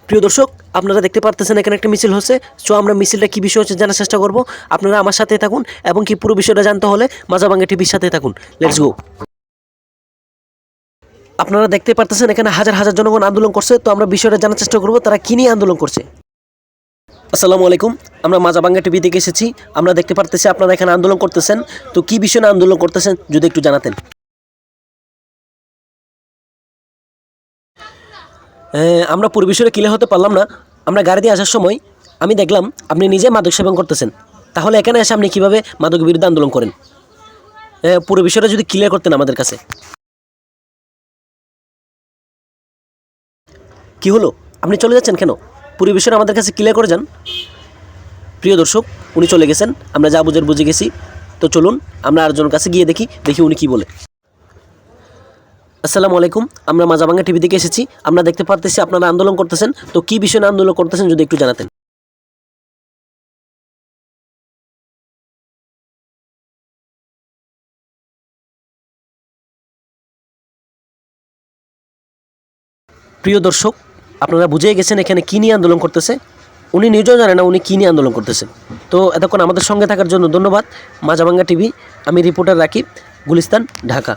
প্রিয় দর্শক, আপনারা দেখতে পারতেছেন এখানে একটা মিছিল হচ্ছে। সো আমরা মিছিলটা কি বিষয় হচ্ছে জানার চেষ্টা করব। আপনারা আমার সাথে থাকুন এবং কি পুরো বিষয়টা জানতে হলে মাঝাভাঙ্গা টিভির সাথে থাকুন। Let's go. আপনারা দেখতে পারতেছেন এখানে হাজার হাজার জনগণ আন্দোলন করছে। তো আমরা বিষয়টা জানার চেষ্টা করব তারা কি নিয়ে আন্দোলন করছে। আসসালামু আলাইকুম, আমরা মাঝাভাঙ্গা টিভি থেকে এসেছি। আমরা দেখতে পারতেছি আপনারা এখানে আন্দোলন করতেছেন। তো কি বিষয় নিয়ে আন্দোলন করতেছেন যদি একটু জানাতেন। আমরা পুরো বিষয়টা ক্লিয়ার হতে পারলাম না। আমরা গাড়ি দিয়ে আসার সময় আমি দেখলাম আপনি নিজে মাদক সেবন করতেছেন। তাহলে এখানে এসে আপনি কীভাবে মাদকের বিরুদ্ধে আন্দোলন করেন? পুরো বিষয়টা যদি ক্লিয়ার করতেন আমাদের কাছে। কি হলো, আপনি চলে যাচ্ছেন কেন? পুরো বিষয়টা আমাদের কাছে ক্লিয়ার করে যান। প্রিয় দর্শক, উনি চলে গেছেন, আমরা যা বুঝে বুঝে গেছি। তো চলুন আমরা আরেকজনের কাছে গিয়ে দেখি উনি কি বলে। আসসালামু আলাইকুম, আমরা মাঝাভাঙ্গা টিভি থেকে এসেছি। আমরা দেখতে পারতেছি আপনারা আন্দোলন করতেছেন। তো কি বিষয় নিয়ে আন্দোলন করতেছেন যদি একটু জানাতেন। প্রিয় দর্শক, আপনারা বুঝেই গেছেন এখানে কী নিয়ে আন্দোলন করতেছে। উনি নিজেও জানে না উনি কী নিয়ে আন্দোলন করতেছে। তো এতক্ষণ আমাদের সঙ্গে থাকার জন্য ধন্যবাদ। মাঝাভাঙ্গা টিভি, আমি রিপোর্টার রাকিব, গুলিস্তান, ঢাকা।